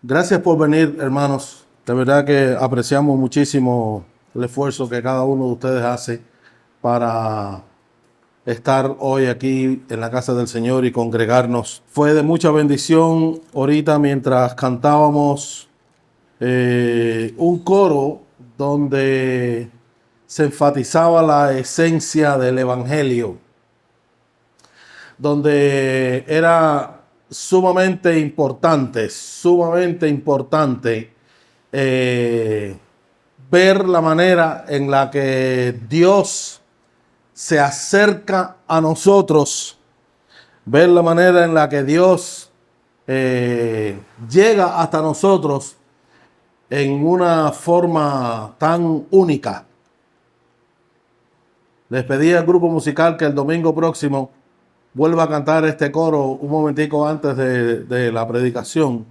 Gracias por venir, hermanos. De verdad que apreciamos muchísimo el esfuerzo que cada uno de ustedes hace para estar hoy aquí en la casa del Señor y congregarnos. Fue de mucha bendición ahorita mientras cantábamos un coro donde se enfatizaba la esencia del Evangelio, donde era sumamente importante ver la manera en la que Dios se acerca a nosotros, ver la manera en la que Dios llega hasta nosotros en una forma tan única. Les pedí al grupo musical que el domingo próximo vuelva a cantar este coro un momentico antes de la predicación,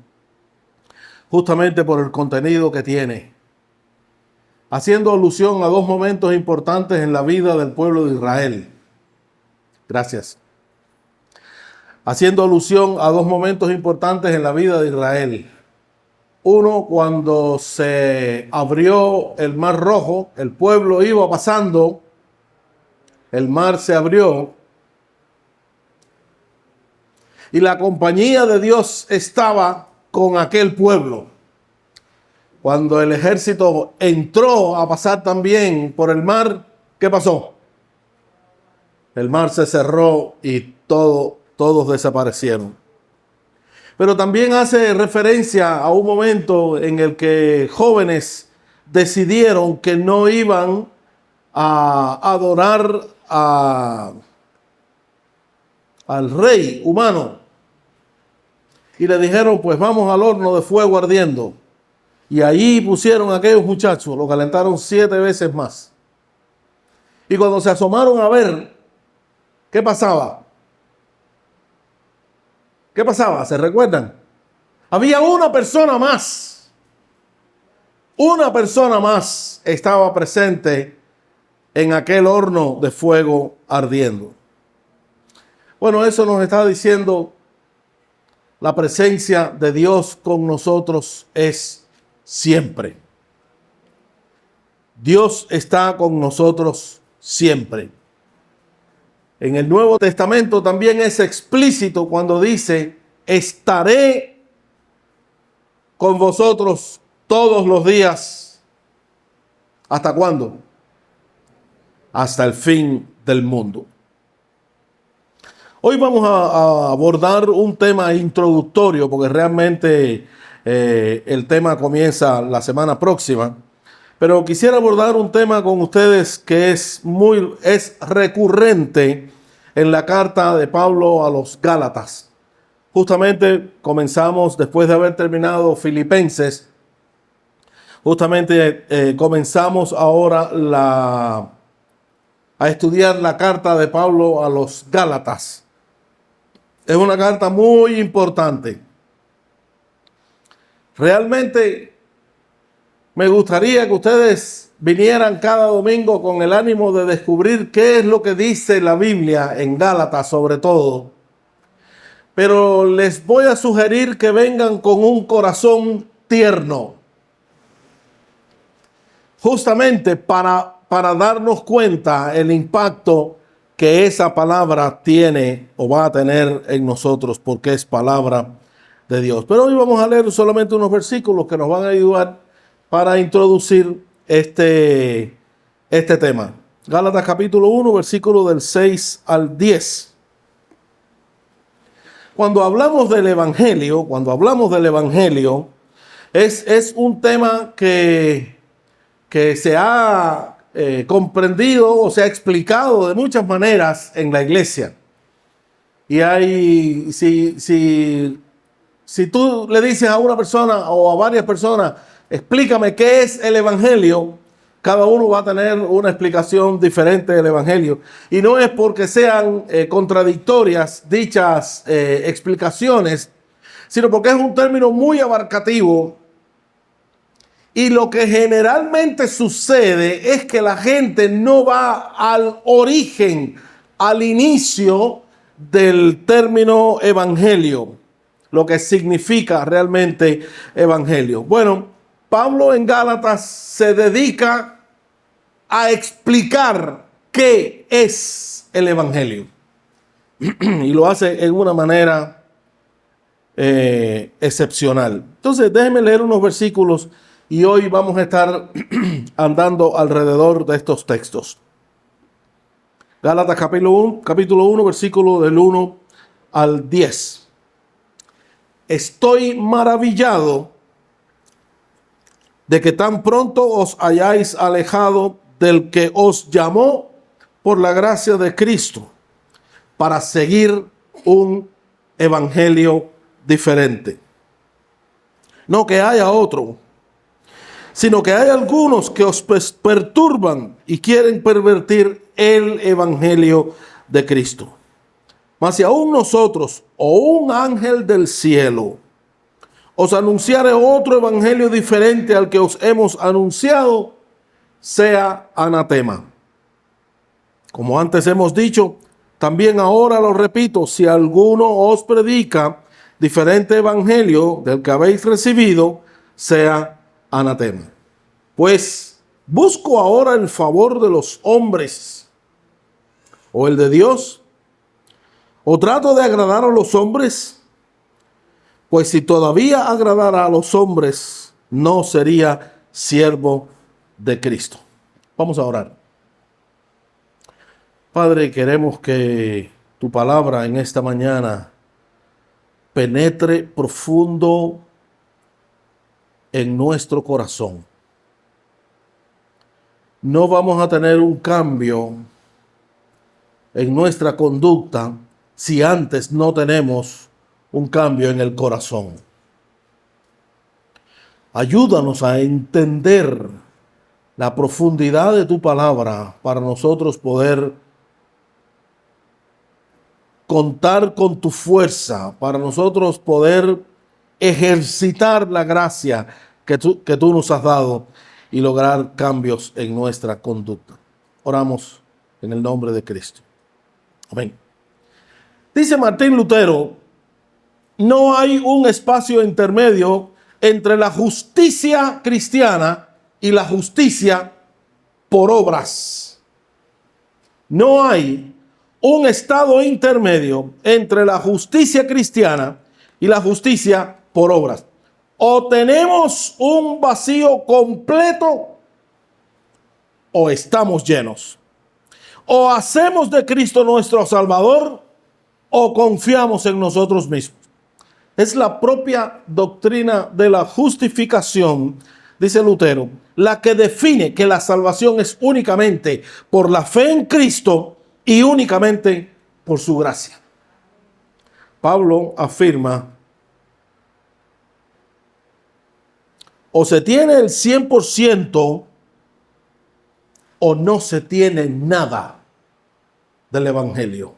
justamente por el contenido que tiene, haciendo alusión a dos momentos importantes en la vida del pueblo de Israel. Gracias. Haciendo alusión a dos momentos importantes en la vida de Israel. Uno, cuando se abrió el Mar Rojo, el pueblo iba pasando, el mar se abrió y la compañía de Dios estaba con aquel pueblo. Cuando el ejército entró a pasar también por el mar, ¿qué pasó? El mar se cerró y todos desaparecieron. Pero también hace referencia a un momento en el que jóvenes decidieron que no iban a adorar al rey humano. Y le dijeron, pues vamos al horno de fuego ardiendo. Y allí pusieron a aquellos muchachos, lo calentaron 7 veces más. Y cuando se asomaron a ver, ¿qué pasaba? ¿Qué pasaba? ¿Se recuerdan? Había una persona más. Una persona más estaba presente en aquel horno de fuego ardiendo. Bueno, eso nos está diciendo la presencia de Dios con nosotros es siempre. Dios está con nosotros siempre. En el Nuevo Testamento también es explícito cuando dice, estaré con vosotros todos los días. ¿Hasta cuándo? Hasta el fin del mundo. Hoy vamos a abordar un tema introductorio porque realmente el tema comienza la semana próxima. Pero quisiera abordar un tema con ustedes que es recurrente en la carta de Pablo a los Gálatas. Justamente comenzamos después de haber terminado Filipenses. Justamente comenzamos ahora a estudiar la carta de Pablo a los Gálatas. Es una carta muy importante. Realmente me gustaría que ustedes vinieran cada domingo con el ánimo de descubrir qué es lo que dice la Biblia en Gálatas sobre todo. Pero les voy a sugerir que vengan con un corazón tierno. Justamente para darnos cuenta el impacto que esa palabra tiene o va a tener en nosotros, porque es palabra de Dios. Pero hoy vamos a leer solamente unos versículos que nos van a ayudar para introducir este tema. Gálatas capítulo 1, versículo del 6 al 10. Cuando hablamos del Evangelio, es un tema que se ha comprendido o se ha explicado de muchas maneras en la iglesia. Y hay, si tú le dices a una persona o a varias personas, explícame qué es el Evangelio, cada uno va a tener una explicación diferente del Evangelio. Y no es porque sean contradictorias dichas explicaciones, sino porque es un término muy abarcativo. Y lo que generalmente sucede es que la gente no va al origen, al inicio del término evangelio. lo que significa realmente evangelio. Bueno, Pablo en Gálatas se dedica a explicar qué es el evangelio. Y lo hace en una manera excepcional. Entonces, déjenme leer unos versículos y hoy vamos a estar andando alrededor de estos textos. Gálatas capítulo 1, versículo del 1 al 10. Estoy maravillado de que tan pronto os hayáis alejado del que os llamó por la gracia de Cristo para seguir un evangelio diferente. No que haya otro, sino que hay algunos que os perturban y quieren pervertir el evangelio de Cristo. Mas si aún nosotros o un ángel del cielo os anunciare otro evangelio diferente al que os hemos anunciado, sea anatema. Como antes hemos dicho, también ahora lo repito, si alguno os predica diferente evangelio del que habéis recibido, sea anatema. Pues, ¿busco ahora el favor de los hombres o el de Dios? ¿O trato de agradar a los hombres? Pues si todavía agradara a los hombres, no sería siervo de Cristo. Vamos a orar. Padre, queremos que tu palabra en esta mañana penetre profundo en nuestro corazón. No vamos a tener un cambio en nuestra conducta si antes no tenemos un cambio en el corazón. Ayúdanos a entender la profundidad de tu palabra para nosotros poder contar con tu fuerza, para nosotros poder ejercitar la gracia que tú nos has dado y lograr cambios en nuestra conducta. Oramos en el nombre de Cristo. Amén. Dice Martín Lutero, no hay un espacio intermedio entre la justicia cristiana y la justicia por obras. No hay un estado intermedio entre la justicia cristiana y la justicia por obras. O tenemos un vacío completo o estamos llenos. O hacemos de Cristo nuestro Salvador o confiamos en nosotros mismos. Es la propia doctrina de la justificación, dice Lutero, la que define que la salvación es únicamente por la fe en Cristo y únicamente por su gracia. Pablo afirma, o se tiene el 100% o no se tiene nada del evangelio.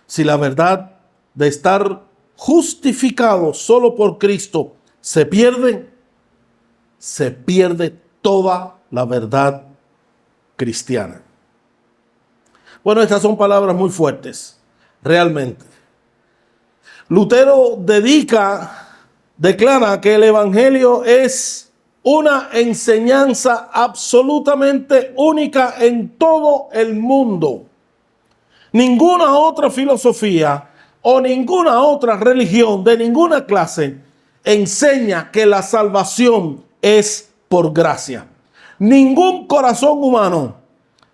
Si la verdad de estar justificado solo por Cristo se pierde toda la verdad cristiana. Bueno, estas son palabras muy fuertes, realmente. Lutero declara que el evangelio es una enseñanza absolutamente única en todo el mundo. Ninguna otra filosofía o ninguna otra religión de ninguna clase enseña que la salvación es por gracia. Ningún corazón humano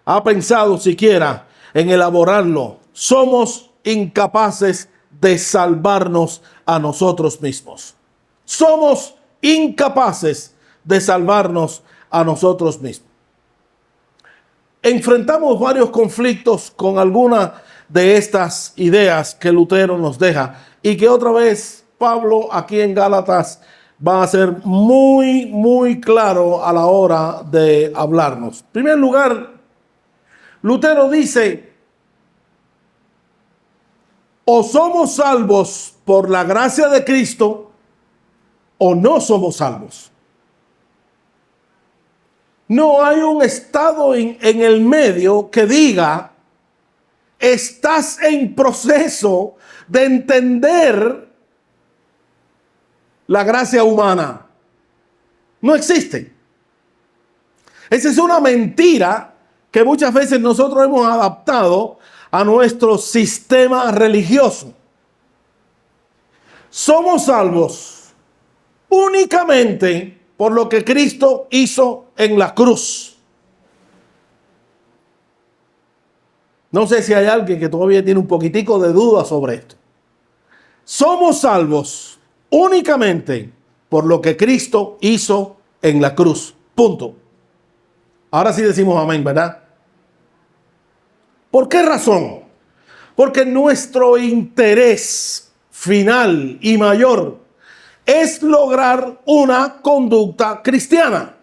ha pensado siquiera en elaborarlo. Somos incapaces de salvarnos a nosotros mismos. Somos incapaces de salvarnos a nosotros mismos. Enfrentamos varios conflictos con alguna de estas ideas que Lutero nos deja y que otra vez Pablo aquí en Gálatas va a ser muy, muy claro a la hora de hablarnos. En primer lugar, Lutero dice, o somos salvos por la gracia de Cristo o no somos salvos. No hay un estado en el medio que diga, estás en proceso de entender la gracia humana. No existe. Esa es una mentira que muchas veces nosotros hemos adaptado a nuestro sistema religioso. Somos salvos únicamente por lo que Cristo hizo en la cruz. No sé si hay alguien que todavía tiene un poquitico de duda sobre esto. Somos salvos únicamente por lo que Cristo hizo en la cruz. Punto. Ahora sí decimos amén, ¿verdad? ¿Por qué razón? Porque nuestro interés final y mayor es lograr una conducta cristiana.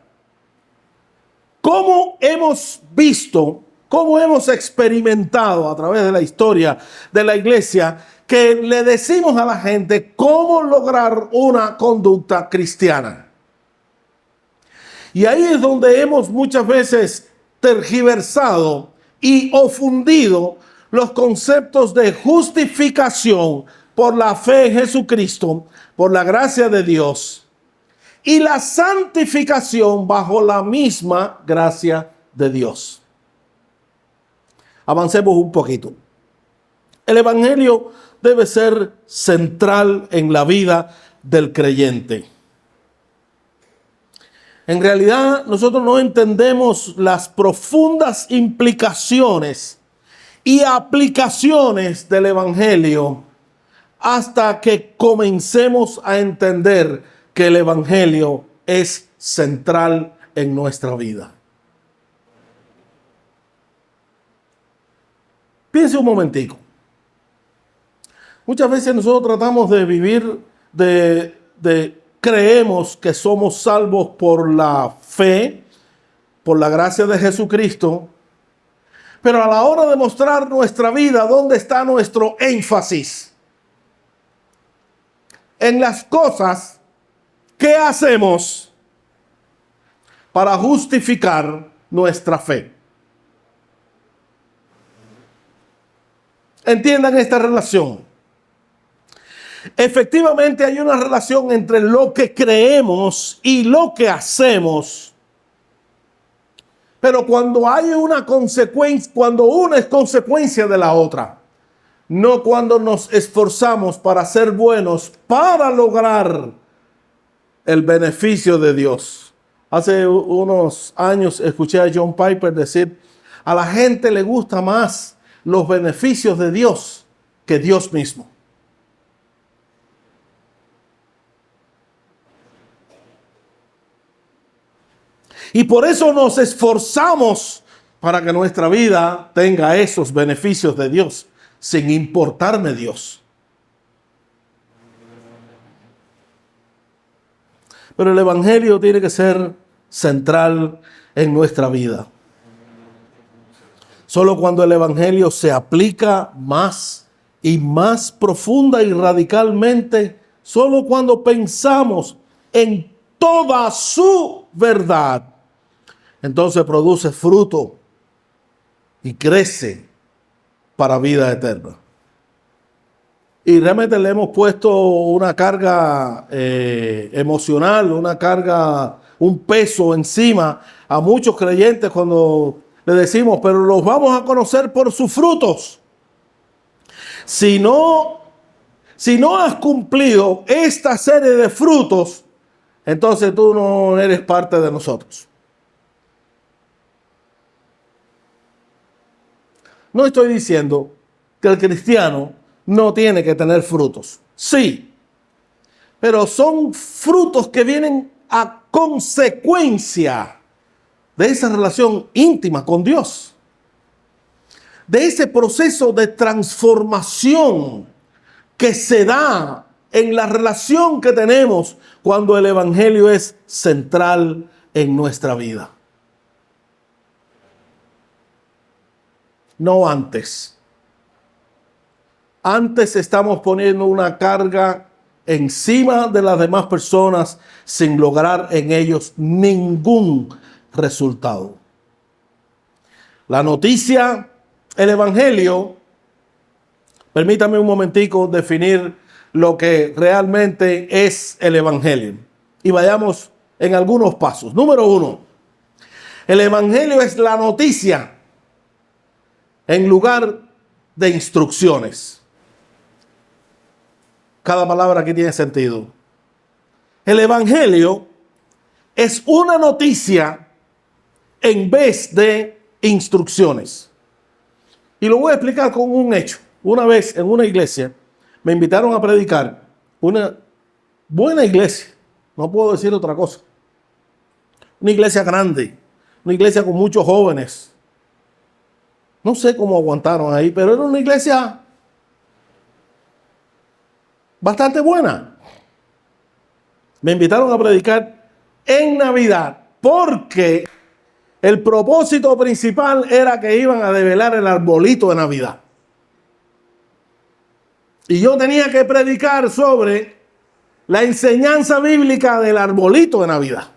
¿Cómo hemos visto, cómo hemos experimentado a través de la historia de la iglesia que le decimos a la gente cómo lograr una conducta cristiana? Y ahí es donde hemos muchas veces tergiversado y ofendido los conceptos de justificación por la fe en Jesucristo, por la gracia de Dios, y la santificación bajo la misma gracia de Dios. Avancemos un poquito. El evangelio debe ser central en la vida del creyente. En realidad, nosotros no entendemos las profundas implicaciones y aplicaciones del evangelio hasta que comencemos a entender que el evangelio es central en nuestra vida. Piense un momentico. Muchas veces nosotros tratamos de vivir creemos que somos salvos por la fe, por la gracia de Jesucristo, pero a la hora de mostrar nuestra vida, ¿dónde está nuestro énfasis? En las cosas que hacemos para justificar nuestra fe. Entiendan esta relación. Efectivamente hay una relación entre lo que creemos y lo que hacemos. Pero cuando hay una consecuencia, cuando una es consecuencia de la otra, no cuando nos esforzamos para ser buenos, para lograr el beneficio de Dios. Hace unos años escuché a John Piper decir, a la gente le gusta más los beneficios de Dios que Dios mismo. Y por eso nos esforzamos para que nuestra vida tenga esos beneficios de Dios, sin importarme Dios. Pero el evangelio tiene que ser central en nuestra vida. Solo cuando el evangelio se aplica más y más profunda y radicalmente, solo cuando pensamos en toda su verdad, entonces produce fruto y crece para vida eterna. Y realmente le hemos puesto una carga emocional, una carga, un peso encima a muchos creyentes cuando le decimos, pero los vamos a conocer por sus frutos. Si no has cumplido esta serie de frutos, entonces tú no eres parte de nosotros. No estoy diciendo que el cristiano no tiene que tener frutos. Sí, pero son frutos que vienen a consecuencia de esa relación íntima con Dios, de ese proceso de transformación que se da en la relación que tenemos cuando el evangelio es central en nuestra vida. No antes. Antes estamos poniendo una carga encima de las demás personas sin lograr en ellos ningún resultado. La noticia, el evangelio, permítame un momentico definir lo que realmente es el Evangelio. Y vayamos en algunos pasos. Número 1, el Evangelio es la noticia en lugar de instrucciones. Cada palabra aquí tiene sentido. El Evangelio es una noticia en vez de instrucciones. Y lo voy a explicar con un hecho. Una vez en una iglesia me invitaron a predicar, una buena iglesia, no puedo decir otra cosa. Una iglesia grande, una iglesia con muchos jóvenes. No sé cómo aguantaron ahí, pero era una iglesia bastante buena. Me invitaron a predicar en Navidad porque el propósito principal era que iban a develar el arbolito de Navidad. Y yo tenía que predicar sobre la enseñanza bíblica del arbolito de Navidad.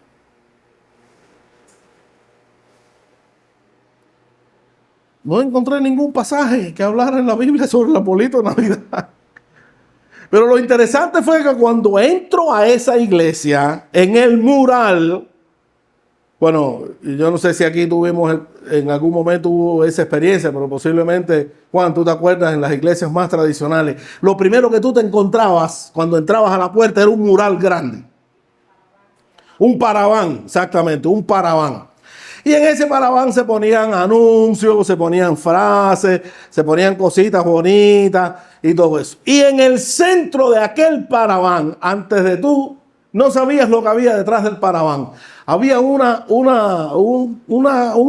No encontré ningún pasaje que hablara en la Biblia sobre el arbolito de Navidad. Pero lo interesante fue que cuando entro a esa iglesia, en el mural, bueno, yo no sé si aquí tuvimos, en algún momento hubo esa experiencia, pero posiblemente, Juan, tú te acuerdas, en las iglesias más tradicionales, lo primero que tú te encontrabas cuando entrabas a la puerta era un mural grande. Un paraván, exactamente, un paraván. Y en ese paraván se ponían anuncios, se ponían frases, se ponían cositas bonitas y todo eso. Y en el centro de aquel paraván, antes de tú, no sabías lo que había detrás del paraván. Había un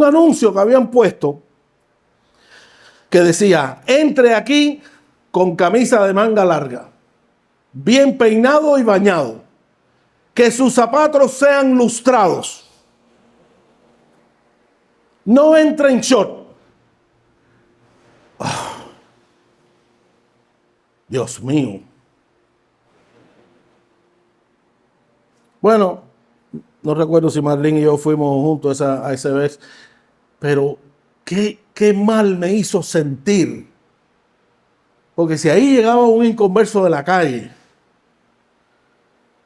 anuncio que habían puesto que decía: entre aquí con camisa de manga larga, bien peinado y bañado, que sus zapatos sean lustrados. No entra en short. Dios mío. Bueno, no recuerdo si Marlene y yo fuimos juntos a esa vez, pero qué mal me hizo sentir. Porque si ahí llegaba un inconverso de la calle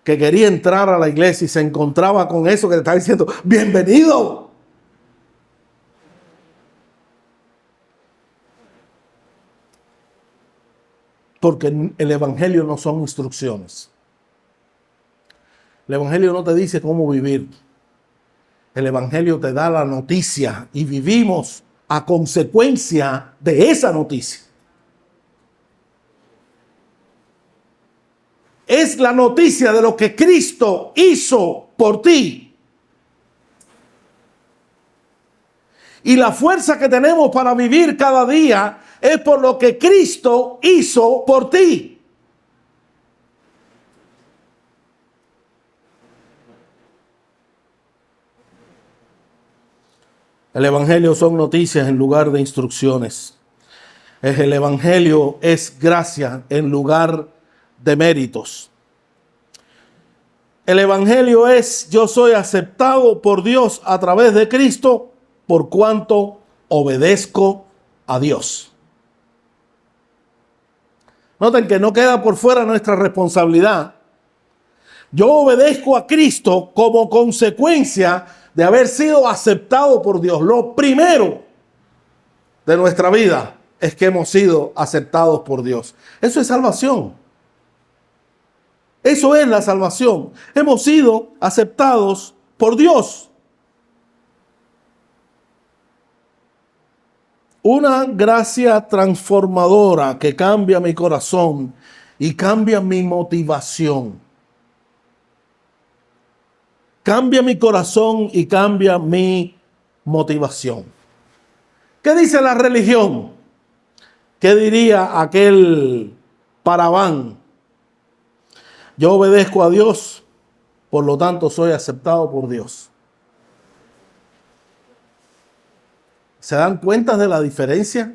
que quería entrar a la iglesia y se encontraba con eso que le estaba diciendo: bienvenido. Porque el Evangelio no son instrucciones. El Evangelio no te dice cómo vivir. El Evangelio te da la noticia y vivimos a consecuencia de esa noticia. Es la noticia de lo que Cristo hizo por ti. Y la fuerza que tenemos para vivir cada día es por lo que Cristo hizo por ti. El Evangelio son noticias en lugar de instrucciones. El Evangelio es gracia en lugar de méritos. El Evangelio es: yo soy aceptado por Dios a través de Cristo por cuanto obedezco a Dios. Noten que no queda por fuera nuestra responsabilidad. Yo obedezco a Cristo como consecuencia de haber sido aceptado por Dios. Lo primero de nuestra vida es que hemos sido aceptados por Dios. Eso es salvación. Eso es la salvación. Hemos sido aceptados por Dios. Una gracia transformadora que cambia mi corazón y cambia mi motivación. Cambia mi corazón y cambia mi motivación. ¿Qué dice la religión? ¿Qué diría aquel paraván? Yo obedezco a Dios, por lo tanto soy aceptado por Dios. ¿Se dan cuenta de la diferencia?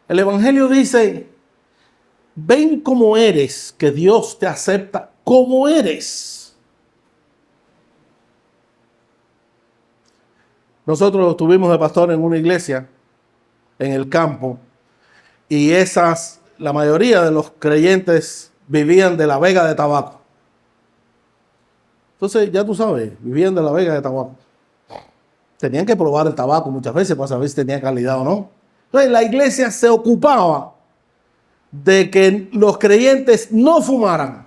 El Evangelio dice: ven como eres, que Dios te acepta como eres. Nosotros estuvimos de pastor en una iglesia en el campo y la mayoría de los creyentes vivían de la vega de tabaco. Entonces, ya tú sabes, vivían de la vega de tabaco. Tenían que probar el tabaco muchas veces para saber si tenía calidad o no. Entonces, la iglesia se ocupaba de que los creyentes no fumaran.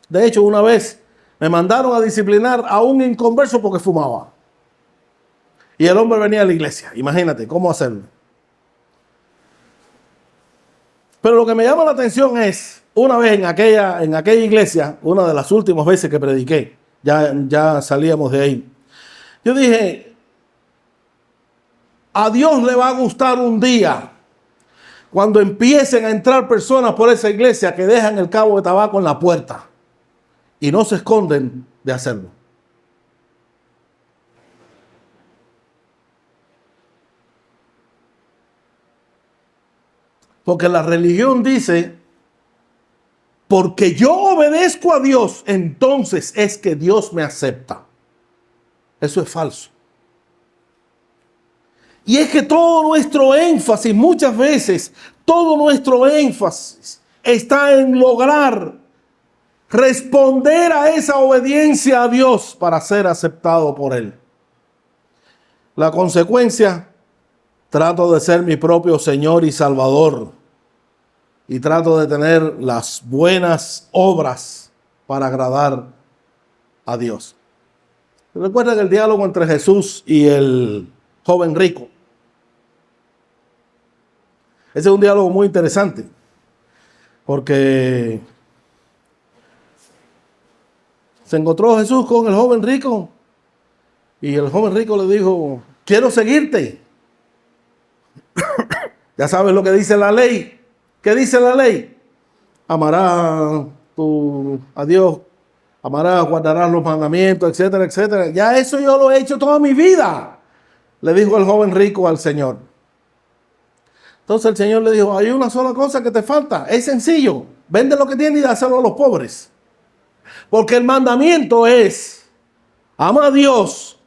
De hecho, una vez me mandaron a disciplinar a un inconverso porque fumaba. Y el hombre venía a la iglesia. Imagínate cómo hacerlo. Pero lo que me llama la atención es, una vez en aquella iglesia, una de las últimas veces que prediqué, ya salíamos de ahí. Yo dije, a Dios le va a gustar un día cuando empiecen a entrar personas por esa iglesia que dejan el cabo de tabaco en la puerta y no se esconden de hacerlo. Porque la religión dice, porque yo obedezco a Dios, entonces es que Dios me acepta. Eso es falso. Y es que todo nuestro énfasis, muchas veces, todo nuestro énfasis está en lograr responder a esa obediencia a Dios para ser aceptado por Él. La consecuencia, trato de ser mi propio Señor y Salvador y trato de tener las buenas obras para agradar a Dios. ¿Recuerdan el diálogo entre Jesús y el joven rico? Ese es un diálogo muy interesante porque se encontró Jesús con el joven rico y el joven rico le dijo, quiero seguirte. Ya sabes lo que dice la ley. ¿Qué dice la ley? Amarás a Dios, amarás, guardarás los mandamientos, etcétera, etcétera. Ya eso yo lo he hecho toda mi vida, le dijo el joven rico al Señor. Entonces el Señor le dijo, hay una sola cosa que te falta, es sencillo, vende lo que tienes y dáselo a los pobres. Porque el mandamiento es, ama a Dios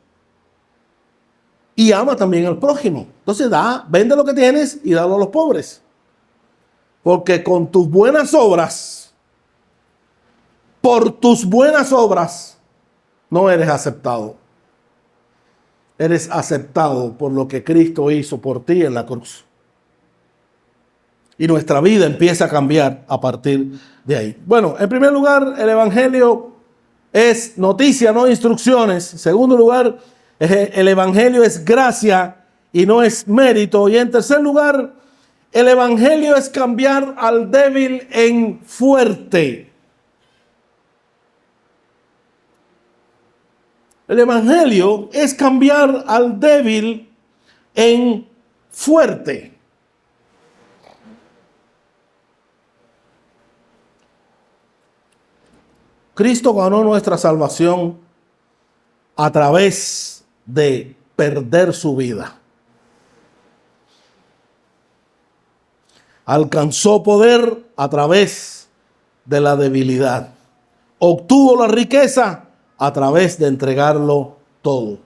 y ama también al prójimo. Entonces vende lo que tienes y dalo a los pobres. Porque con tus buenas obras, por tus buenas obras, no eres aceptado. Eres aceptado por lo que Cristo hizo por ti en la cruz. Y nuestra vida empieza a cambiar a partir de ahí. Bueno, en primer lugar, el Evangelio es noticia, no instrucciones. En segundo lugar, el Evangelio es gracia y no es mérito. Y en tercer lugar, el Evangelio es cambiar al débil en fuerte. El Evangelio es cambiar al débil en fuerte. Cristo ganó nuestra salvación a través de perder su vida. Alcanzó poder a través de la debilidad. Obtuvo la riqueza a través de entregarlo todo.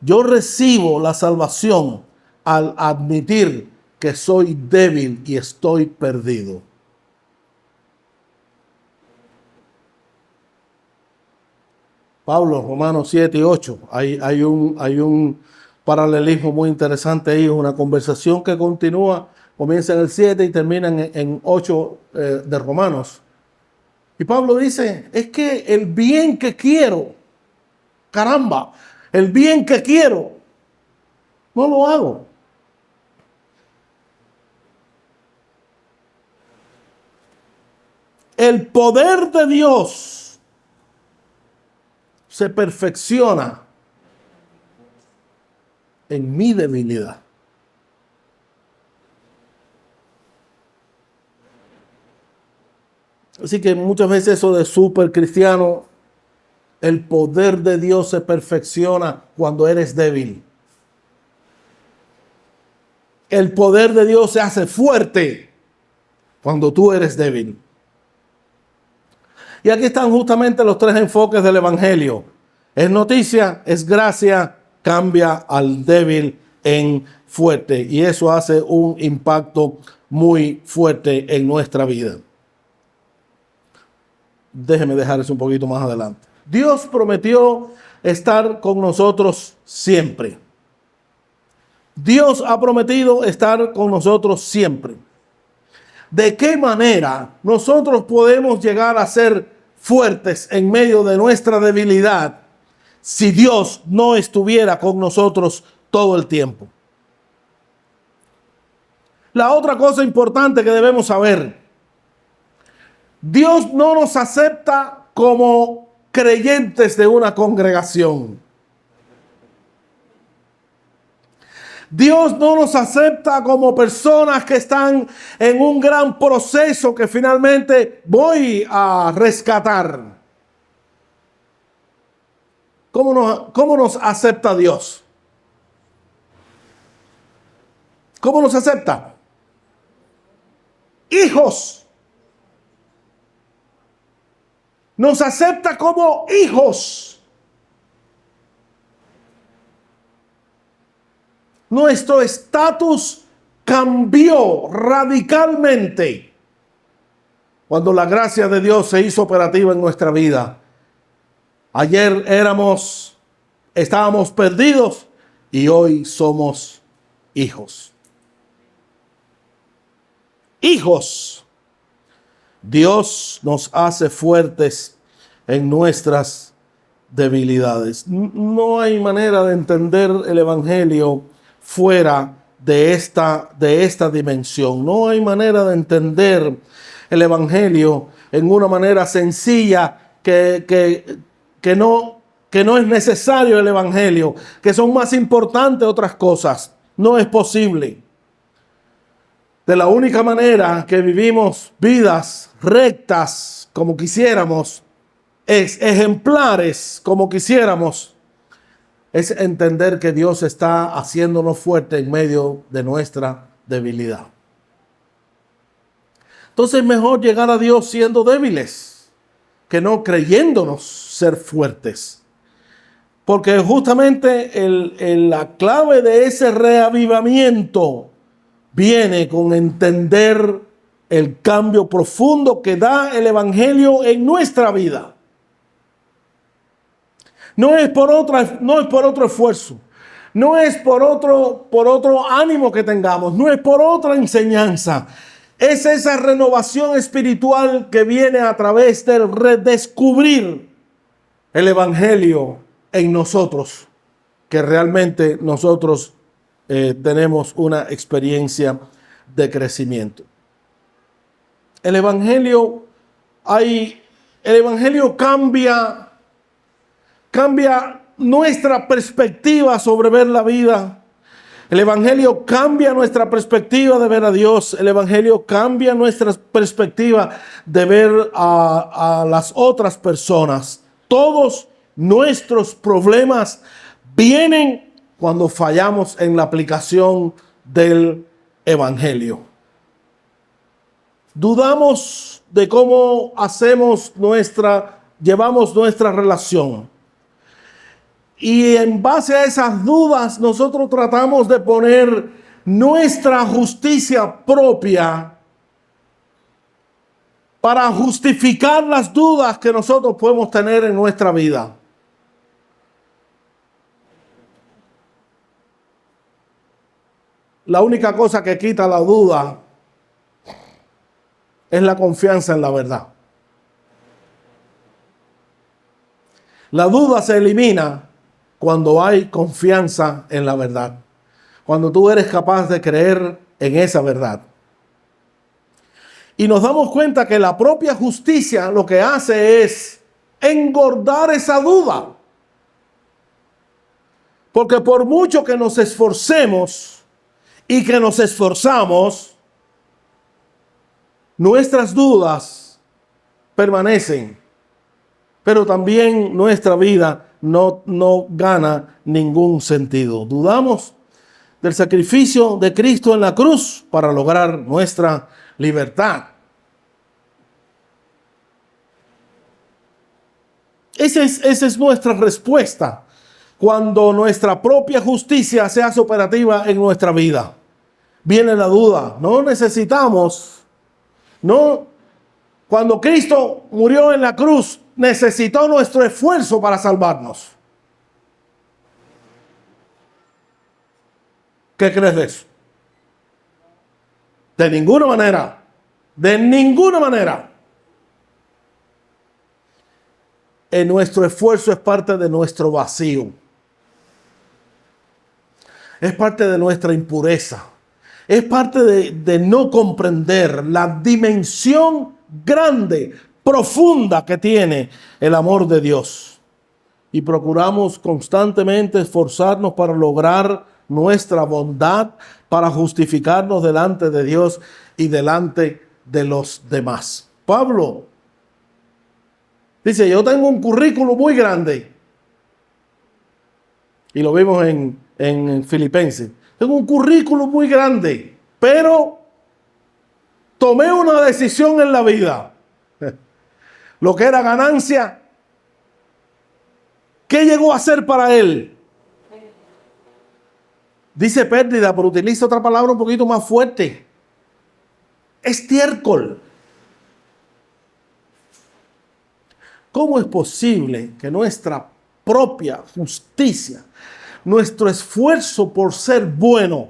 Yo recibo la salvación al admitir que soy débil y estoy perdido. Pablo, Romanos 7 y 8, hay un paralelismo muy interesante ahí, una conversación que continúa, comienza en el 7 y termina en 8 de Romanos. Y Pablo dice, es que el bien que quiero, caramba, el bien que quiero, no lo hago. El poder de Dios se perfecciona en mi debilidad. Así que muchas veces eso de súper cristiano, el poder de Dios se perfecciona cuando eres débil. El poder de Dios se hace fuerte cuando tú eres débil. Y aquí están justamente los tres enfoques del Evangelio. Es noticia, es gracia, cambia al débil en fuerte y eso hace un impacto muy fuerte en nuestra vida. Déjeme dejar eso un poquito más adelante. Dios prometió estar con nosotros siempre. Dios ha prometido estar con nosotros siempre. ¿De qué manera nosotros podemos llegar a ser fuertes en medio de nuestra debilidad si Dios no estuviera con nosotros todo el tiempo? La otra cosa importante que debemos saber: Dios no nos acepta como creyentes de una congregación. Dios no nos acepta como personas que están en un gran proceso que finalmente voy a rescatar. ¿Cómo nos acepta Dios? ¿Cómo nos acepta? Hijos. Nos acepta como hijos. Nuestro estatus cambió radicalmente cuando la gracia de Dios se hizo operativa en nuestra vida. Ayer estábamos perdidos y hoy somos hijos. Hijos. Dios nos hace fuertes en nuestras debilidades. No hay manera de entender el evangelio fuera de esta dimensión. No hay manera de entender el evangelio en una manera sencilla que no es necesario el evangelio, que son más importantes otras cosas. No es posible. De la única manera que vivimos vidas rectas como quisiéramos, ejemplares como quisiéramos, es entender que Dios está haciéndonos fuertes en medio de nuestra debilidad. Entonces es mejor llegar a Dios siendo débiles que no creyéndonos ser fuertes. Porque justamente la clave de ese reavivamiento viene con entender el cambio profundo que da el evangelio en nuestra vida. No es por otro esfuerzo, no es por otro ánimo que tengamos, no es por otra enseñanza. Es esa renovación espiritual que viene a través del redescubrir el evangelio en nosotros, que realmente nosotros tenemos una experiencia de crecimiento. El evangelio cambia nuestra perspectiva sobre ver la vida. El evangelio cambia nuestra perspectiva de ver a Dios. El evangelio cambia nuestra perspectiva de ver a las otras personas. Todos nuestros problemas vienen cuando fallamos en la aplicación del evangelio. Dudamos de cómo llevamos nuestra relación. Y en base a esas dudas, nosotros tratamos de poner nuestra justicia propia para justificar las dudas que nosotros podemos tener en nuestra vida. La única cosa que quita la duda es la confianza en la verdad. La duda se elimina cuando hay confianza en la verdad. Cuando tú eres capaz de creer en esa verdad. Y nos damos cuenta que la propia justicia lo que hace es engordar esa duda. Porque por mucho que nos esforcemos y que nos esforzamos, nuestras dudas permanecen. Pero también nuestra vida no gana ningún sentido. Dudamos del sacrificio de Cristo en la cruz para lograr nuestra libertad. Esa es nuestra respuesta cuando nuestra propia justicia se hace operativa en nuestra vida. Viene la duda. No necesitamos, no. Cuando Cristo murió en la cruz, necesitó nuestro esfuerzo para salvarnos. ¿Qué crees de eso? De ninguna manera. De ninguna manera. Nuestro esfuerzo es parte de nuestro vacío. Es parte de nuestra impureza. Es parte de no comprender la dimensión grande, profunda que tiene el amor de Dios. Y procuramos constantemente esforzarnos para lograr nuestra bondad, para justificarnos delante de Dios y delante de los demás. Pablo dice, yo tengo un currículo muy grande. Y lo vimos en Filipenses. Tengo un currículo muy grande, pero tomé una decisión en la vida. Lo que era ganancia, ¿qué llegó a ser para él? Dice pérdida, pero utiliza otra palabra un poquito más fuerte. Estiércol. ¿Cómo es posible que nuestra propia justicia, nuestro esfuerzo por ser bueno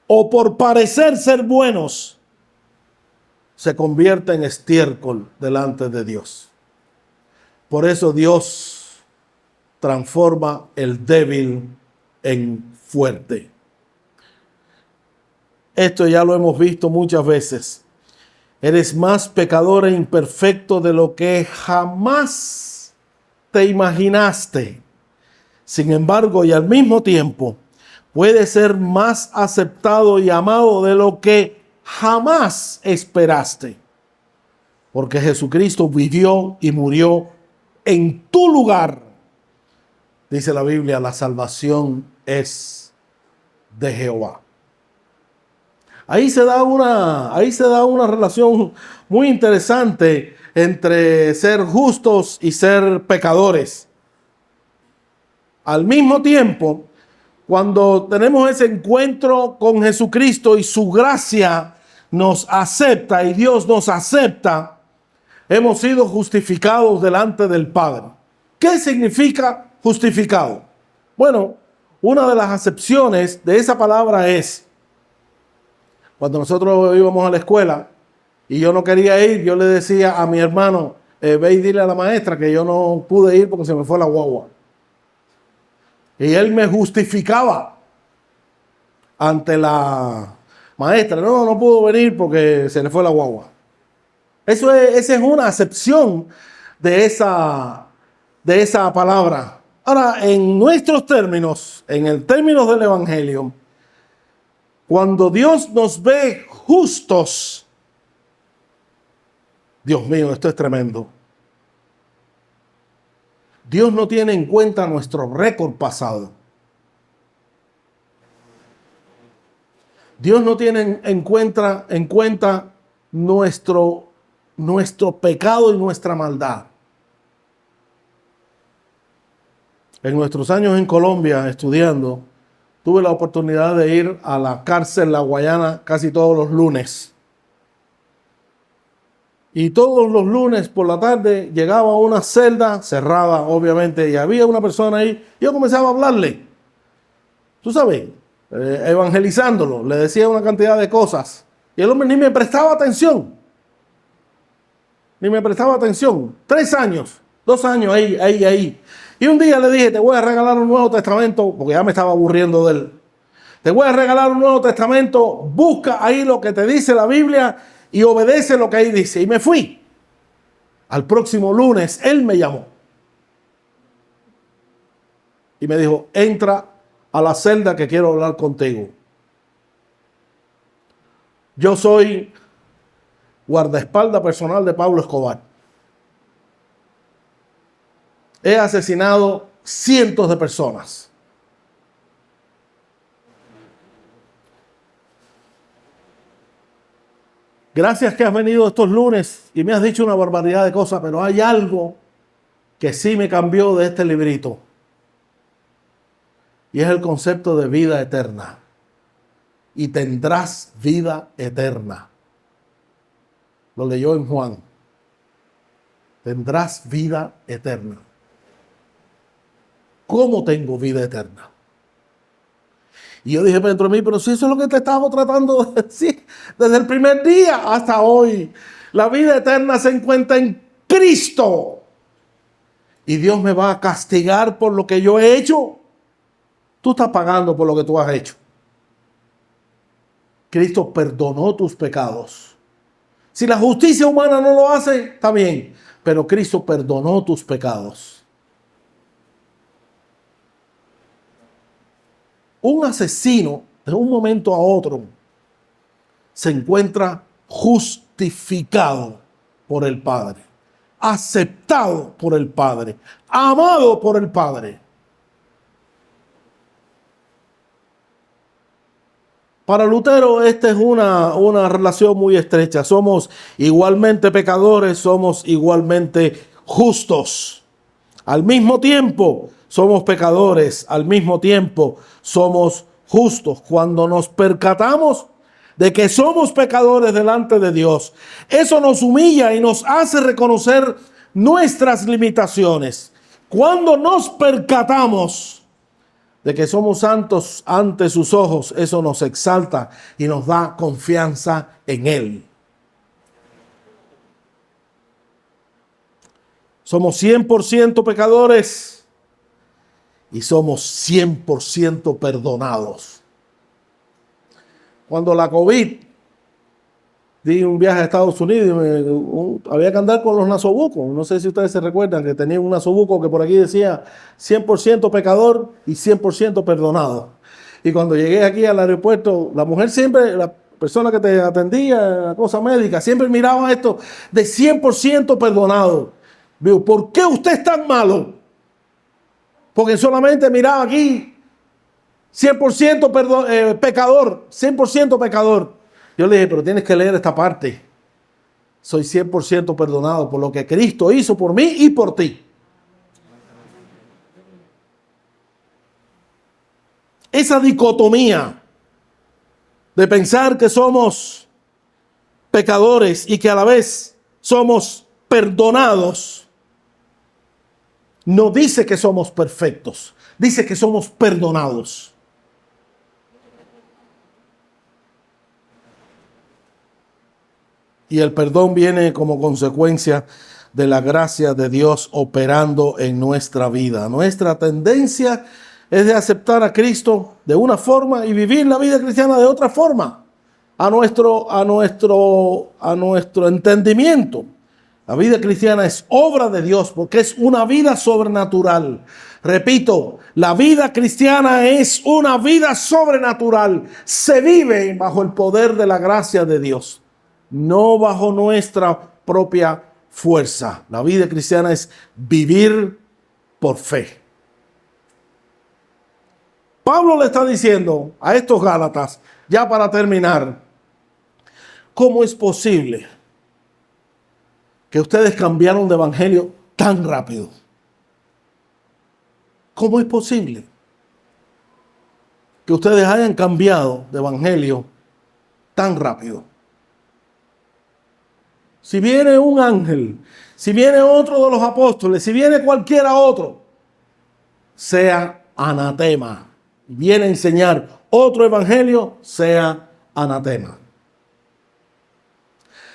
o por parecer ser buenos, se convierta en estiércol delante de Dios? Por eso Dios transforma el débil en fuerte. Esto ya lo hemos visto muchas veces. Eres más pecador e imperfecto de lo que jamás te imaginaste. Sin embargo, y al mismo tiempo, puedes ser más aceptado y amado de lo que jamás esperaste. Porque Jesucristo vivió y murió en tu lugar. Dice la Biblia, la salvación es de Jehová. Ahí se da una relación muy interesante entre ser justos y ser pecadores. Al mismo tiempo, cuando tenemos ese encuentro con Jesucristo y su gracia nos acepta y Dios nos acepta, hemos sido justificados delante del Padre. ¿Qué significa justificado? Bueno, una de las acepciones de esa palabra es, cuando nosotros íbamos a la escuela y yo no quería ir, yo le decía a mi hermano, ve y dile a la maestra que yo no pude ir porque se me fue la guagua. Y él me justificaba ante la maestra. No pudo venir porque se le fue la guagua. Esa es una acepción de esa palabra. Ahora, en nuestros términos, en el término del Evangelio, cuando Dios nos ve justos, Dios mío, esto es tremendo. Dios no tiene en cuenta nuestro récord pasado. Dios no tiene en cuenta nuestro pecado y nuestra maldad. En nuestros años en Colombia estudiando, tuve la oportunidad de ir a la cárcel La Guayana casi todos los lunes. Y todos los lunes por la tarde llegaba a una celda cerrada, obviamente, y había una persona ahí. Yo comenzaba a hablarle, tú sabes, evangelizándolo. Le decía una cantidad de cosas. Y el hombre ni me prestaba atención. Ni me prestaba atención. 3 años, 2 años ahí. Y un día le dije, te voy a regalar un Nuevo Testamento, porque ya me estaba aburriendo de él. Te voy a regalar un Nuevo Testamento, busca ahí lo que te dice la Biblia y obedece lo que ahí dice. Y me fui. Al próximo lunes, él me llamó. Y me dijo, entra a la celda que quiero hablar contigo. Yo soy guardaespaldas personal de Pablo Escobar. He asesinado cientos de personas. Gracias que has venido estos lunes y me has dicho una barbaridad de cosas, pero hay algo que sí me cambió de este librito. y es el concepto de vida eterna. Y tendrás vida eterna. Lo leyó en Juan. Tendrás vida eterna. ¿Cómo tengo vida eterna? Y yo dije dentro de mí, pero si eso es lo que te estaba tratando de decir desde el primer día hasta hoy. La vida eterna se encuentra en Cristo. Y Dios me va a castigar por lo que yo he hecho. Tú estás pagando por lo que tú has hecho. Cristo perdonó tus pecados. Si la justicia humana no lo hace, está bien. Pero Cristo perdonó tus pecados. Un asesino, de un momento a otro, se encuentra justificado por el Padre, aceptado por el Padre, amado por el Padre. Para Lutero esta es una relación muy estrecha. Somos igualmente pecadores, somos igualmente justos. Al mismo tiempo somos pecadores, al mismo tiempo somos justos. Cuando nos percatamos de que somos pecadores delante de Dios, eso nos humilla y nos hace reconocer nuestras limitaciones. Cuando nos percatamos de que somos santos ante sus ojos, eso nos exalta y nos da confianza en Él. Somos 100% pecadores y somos 100% perdonados. Cuando la COVID, di un viaje a Estados Unidos y había que andar con los nasobucos. No sé si ustedes se recuerdan que tenía un nasobuco que por aquí decía 100% pecador y 100% perdonado. Y cuando llegué aquí al aeropuerto, la mujer siempre, la persona que te atendía, la cosa médica, siempre miraba esto de 100% perdonado. Digo, ¿por qué usted es tan malo? Porque solamente miraba aquí 100% pecador, 100% pecador. Yo le dije, pero tienes que leer esta parte. Soy 100% perdonado por lo que Cristo hizo por mí y por ti. Esa dicotomía de pensar que somos pecadores y que a la vez somos perdonados, no dice que somos perfectos, dice que somos perdonados. Y el perdón viene como consecuencia de la gracia de Dios operando en nuestra vida. Nuestra tendencia es de aceptar a Cristo de una forma y vivir la vida cristiana de otra forma, a nuestro entendimiento. La vida cristiana es obra de Dios porque es una vida sobrenatural. Repito, la vida cristiana es una vida sobrenatural. Se vive bajo el poder de la gracia de Dios, no bajo nuestra propia fuerza. La vida cristiana es vivir por fe. Pablo le está diciendo a estos Gálatas, ya para terminar, ¿cómo es posible que ustedes cambiaron de evangelio tan rápido? ¿Cómo es posible que ustedes hayan cambiado de evangelio tan rápido? Si viene un ángel, si viene otro de los apóstoles, si viene cualquiera otro, sea anatema. Viene a enseñar otro evangelio, sea anatema.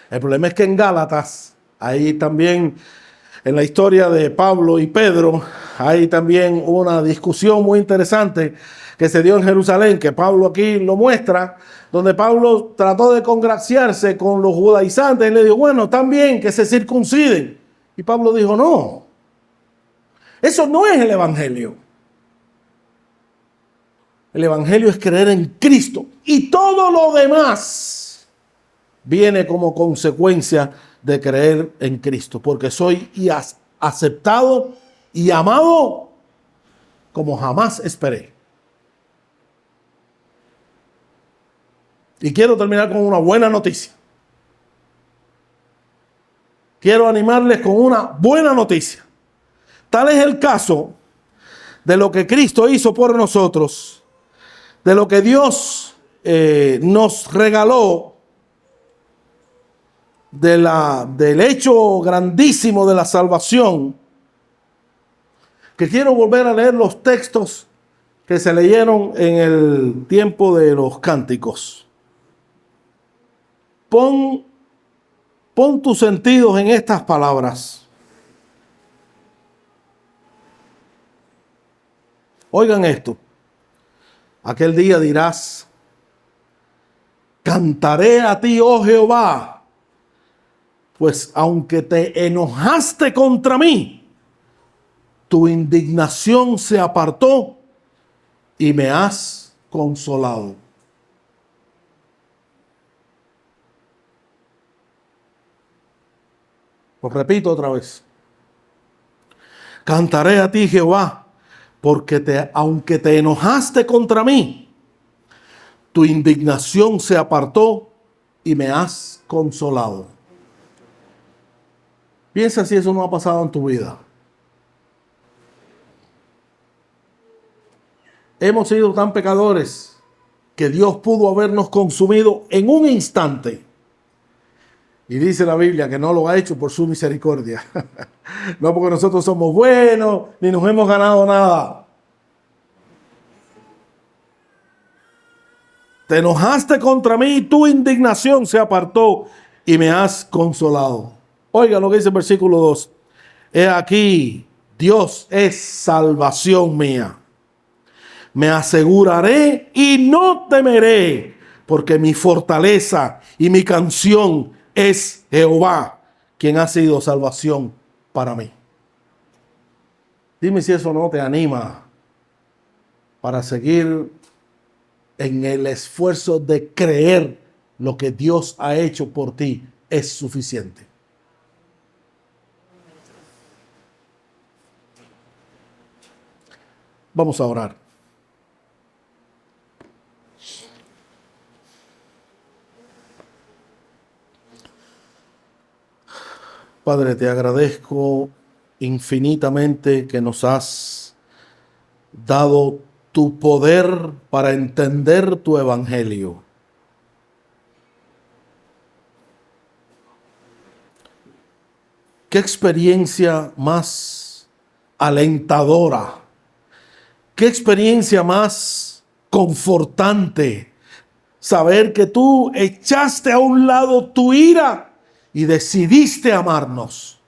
El problema es que en Gálatas, ahí también en la historia de Pablo y Pedro, hay también una discusión muy interesante que se dio en Jerusalén, que Pablo aquí lo muestra, donde Pablo trató de congraciarse con los judaizantes y le dijo, bueno, también que se circunciden. Y Pablo dijo, no, eso no es el evangelio. El evangelio es creer en Cristo y todo lo demás viene como consecuencia de creer en Cristo, porque soy aceptado y amado como jamás esperé. Y quiero terminar con una buena noticia. Quiero animarles con una buena noticia. Tal es el caso de lo que Cristo hizo por nosotros, de lo que Dios nos regaló, del hecho grandísimo de la salvación, que quiero volver a leer los textos que se leyeron en el tiempo de los cánticos. Pon tus sentidos en estas palabras. Oigan esto. Aquel día dirás: cantaré a ti, oh Jehová, pues aunque te enojaste contra mí, tu indignación se apartó y me has consolado. Lo repito otra vez. Cantaré a ti, Jehová, porque aunque te enojaste contra mí, tu indignación se apartó y me has consolado. Piensa si eso no ha pasado en tu vida. Hemos sido tan pecadores que Dios pudo habernos consumido en un instante. Y dice la Biblia que no lo ha hecho por su misericordia. No porque nosotros somos buenos ni nos hemos ganado nada. Te enojaste contra mí, tu indignación se apartó y me has consolado. Oiga lo que dice el versículo 2. He aquí, Dios es salvación mía. Me aseguraré y no temeré, porque mi fortaleza y mi canción es Jehová, quien ha sido salvación para mí. Dime si eso no te anima para seguir en el esfuerzo de creer lo que Dios ha hecho por ti es suficiente. Vamos a orar. Padre, te agradezco infinitamente que nos has dado tu poder para entender tu evangelio. Qué experiencia más alentadora, qué experiencia más confortante saber que tú echaste a un lado tu ira y decidiste amarnos.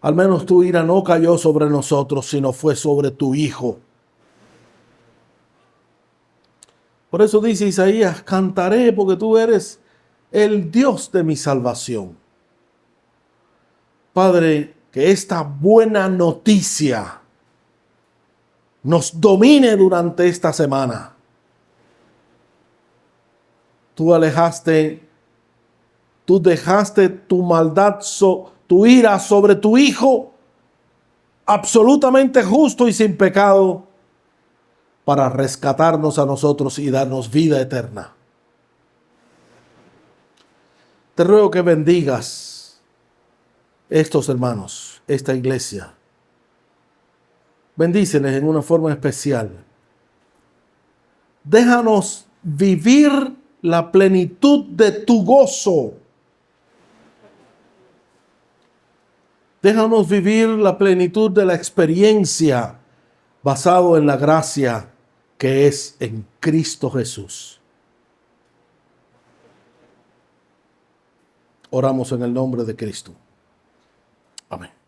Al menos tu ira no cayó sobre nosotros, sino fue sobre tu Hijo. Por eso dice Isaías: cantaré porque tú eres el Dios de mi salvación. Padre, que esta buena noticia nos domine durante esta semana. Tú dejaste tu maldad, tu ira sobre tu Hijo, absolutamente justo y sin pecado, para rescatarnos a nosotros y darnos vida eterna. Te ruego que bendigas estos hermanos, esta iglesia. Bendíceles en una forma especial. Déjanos vivir la plenitud de tu gozo. Déjanos vivir la plenitud de la experiencia basado en la gracia que es en Cristo Jesús. Oramos en el nombre de Cristo. Amén.